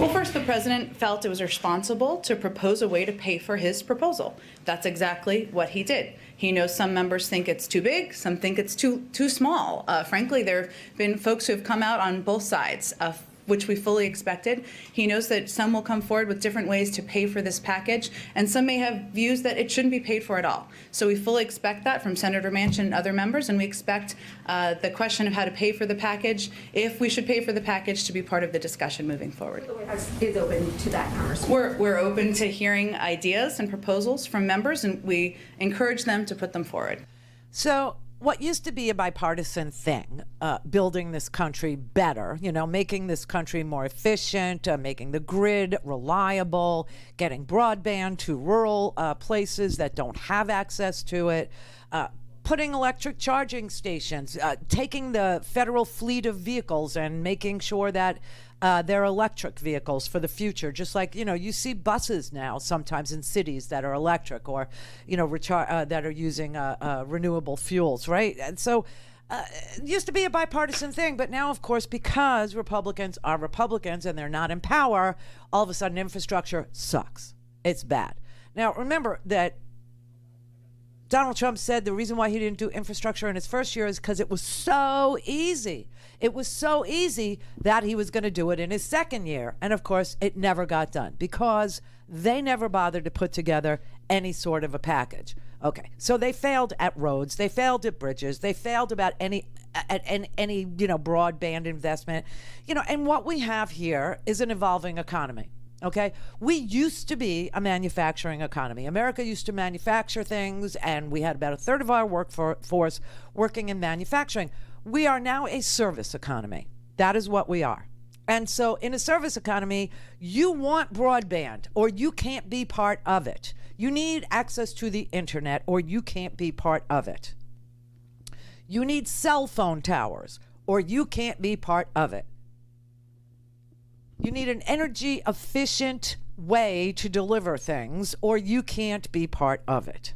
Well, first, the president felt it was responsible to propose a way to pay for his proposal. That's exactly what he did. He knows some members think it's too big, some think it's too small. Frankly, there have been folks who have come out on both sides, which we fully expected. He knows that some will come forward with different ways to pay for this package, and some may have views that it shouldn't be paid for at all. So we fully expect that from Senator Manchin and other members, and we expect the question of how to pay for the package, if we should pay for the package, to be part of the discussion moving forward. The White House is open to that conversation. We're open to hearing ideas and proposals from members, and we encourage them to put them forward. So what used to be a bipartisan thing, building this country better, making this country more efficient, making the grid reliable, getting broadband to rural places that don't have access to it, putting electric charging stations, taking the federal fleet of vehicles and making sure that they're electric vehicles for the future. Just like, you see buses now sometimes in cities that are electric or, that are using renewable fuels, right? And so it used to be a bipartisan thing, but now, of course, because Republicans are Republicans and they're not in power, all of a sudden infrastructure sucks. It's bad. Now, remember that Donald Trump said the reason why he didn't do infrastructure in his first year is because it was so easy. It was so easy that he was going to do it in his second year. And of course, it never got done because they never bothered to put together any sort of a package. Okay, so they failed at roads, they failed at bridges, they failed about any broadband investment. And what we have here is an evolving economy. Okay, we used to be a manufacturing economy. America used to manufacture things, and we had about a third of our workforce working in manufacturing. We are now a service economy. That is what we are. And so in a service economy, you want broadband or you can't be part of it. You need access to the internet or you can't be part of it. You need cell phone towers or you can't be part of it. You need an energy efficient way to deliver things or you can't be part of it.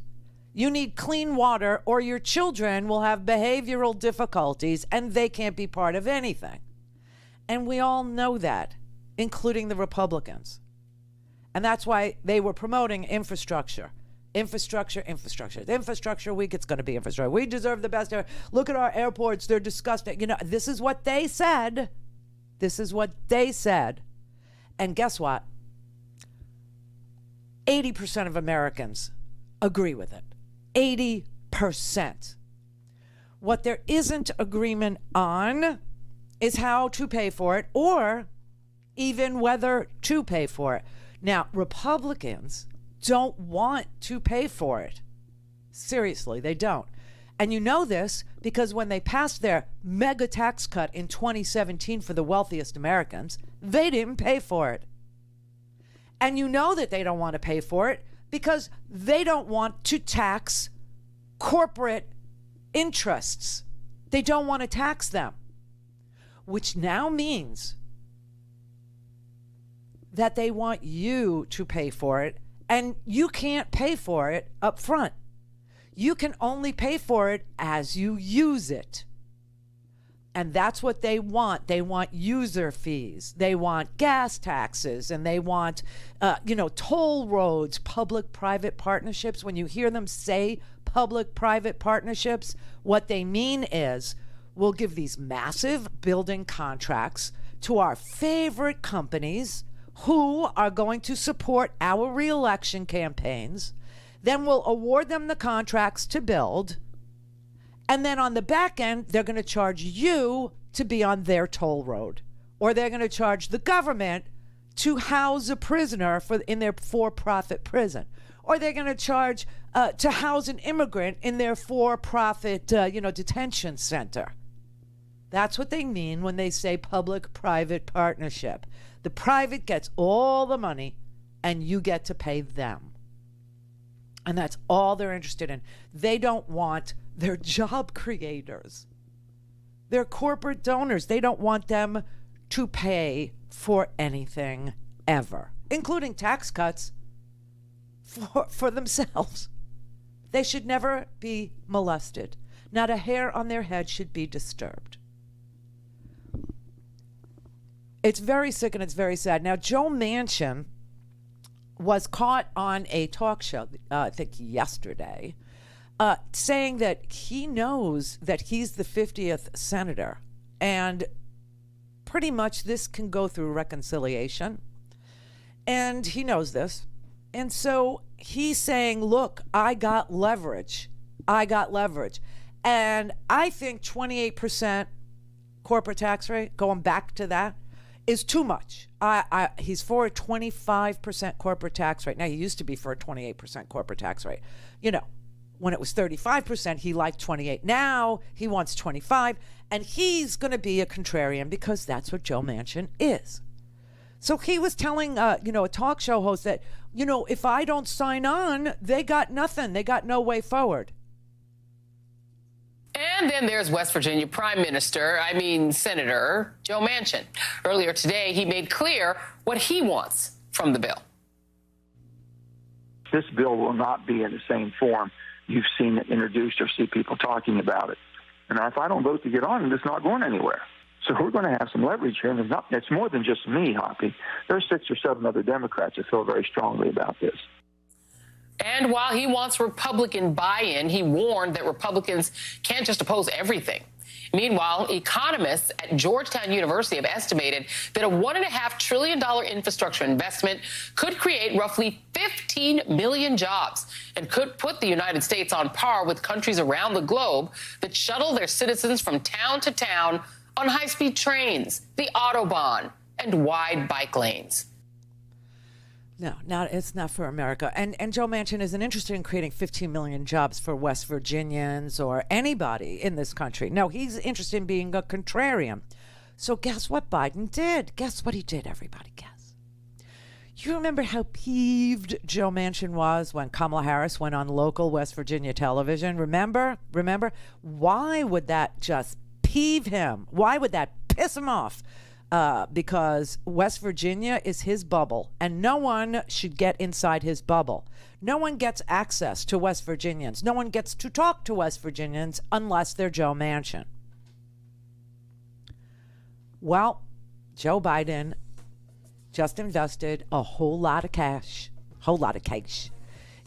You need clean water or your children will have behavioral difficulties and they can't be part of anything. And we all know that, including the Republicans. And that's why they were promoting infrastructure. Infrastructure week, it's going to be infrastructure. We deserve the best. Look at our airports, they're disgusting. This is what they said. This is what they said. And guess what? 80% of Americans agree with it. 80%. What there isn't agreement on is how to pay for it or even whether to pay for it. Now, Republicans don't want to pay for it. Seriously, they don't. And you know this because when they passed their mega tax cut in 2017 for the wealthiest Americans, they didn't pay for it. And you know that they don't want to pay for it because they don't want to tax corporate interests. They don't want to tax them, which now means that they want you to pay for it, and you can't pay for it up front. You can only pay for it as you use it. And that's what they want. They want user fees. They want gas taxes, and they want, toll roads, public-private partnerships. When you hear them say public-private partnerships, what they mean is we'll give these massive building contracts to our favorite companies who are going to support our reelection campaigns. Then we'll award them the contracts to build. And then on the back end, they're going to charge you to be on their toll road. Or they're going to charge the government to house a prisoner in their for-profit prison. Or they're going to charge to house an immigrant in their for-profit, detention center. That's what they mean when they say public-private partnership. The private gets all the money and you get to pay them. And that's all they're interested in. They don't want their job creators, their corporate donors. They don't want them to pay for anything ever, including tax cuts for themselves. They should never be molested. Not a hair on their head should be disturbed. It's very sick and it's very sad. Now, Joe Manchin was caught on a talk show, I think yesterday, saying that he knows that he's the 50th senator. And pretty much this can go through reconciliation. And he knows this. And so he's saying, look, I got leverage. And I think 28% corporate tax rate, going back to that, is too much. He's for a 25% corporate tax rate. Now, he used to be for a 28% corporate tax rate. You know, when it was 35%, he liked 28. Now he wants 25, and he's going to be a contrarian because that's what Joe Manchin is. So he was telling, a talk show host that, if I don't sign on, they got nothing. They got no way forward. And then there's West Virginia Senator Joe Manchin. Earlier today, he made clear what he wants from the bill. This bill will not be in the same form you've seen it introduced or see people talking about it. And if I don't vote to get on it, it's not going anywhere. So we're going to have some leverage here. And it's more than just me, Hoppy. There's 6 or 7 other Democrats that feel very strongly about this. And while he wants Republican buy-in, he warned that Republicans can't just oppose everything. Meanwhile, economists at Georgetown University have estimated that a $1.5 trillion infrastructure investment could create roughly 15 million jobs and could put the United States on par with countries around the globe that shuttle their citizens from town to town on high-speed trains, the Autobahn, and wide bike lanes. No, it's not for America. And Joe Manchin isn't interested in creating 15 million jobs for West Virginians or anybody in this country. No, he's interested in being a contrarian. So guess what Biden did? Guess what he did, everybody? Guess. You remember how peeved Joe Manchin was when Kamala Harris went on local West Virginia television? Remember? Why would that just peeve him? Why would that piss him off? Because West Virginia is his bubble, and no one should get inside his bubble. No one gets access to West Virginians. No one gets to talk to West Virginians unless they're Joe Manchin. Well, Joe Biden just invested a whole lot of cash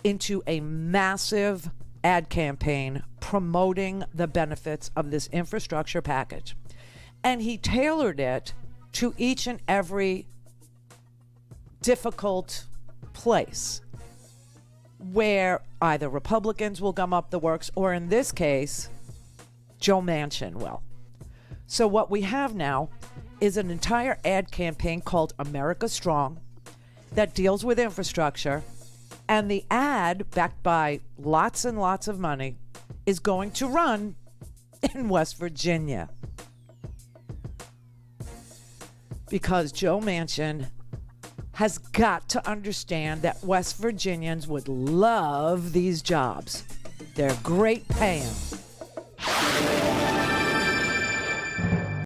into a massive ad campaign promoting the benefits of this infrastructure package. And he tailored it to each and every difficult place where either Republicans will gum up the works or, in this case, Joe Manchin will. So what we have now is an entire ad campaign called America Strong that deals with infrastructure, and the ad, backed by lots and lots of money, is going to run in West Virginia. Because Joe Manchin has got to understand that West Virginians would love these jobs. They're great paying.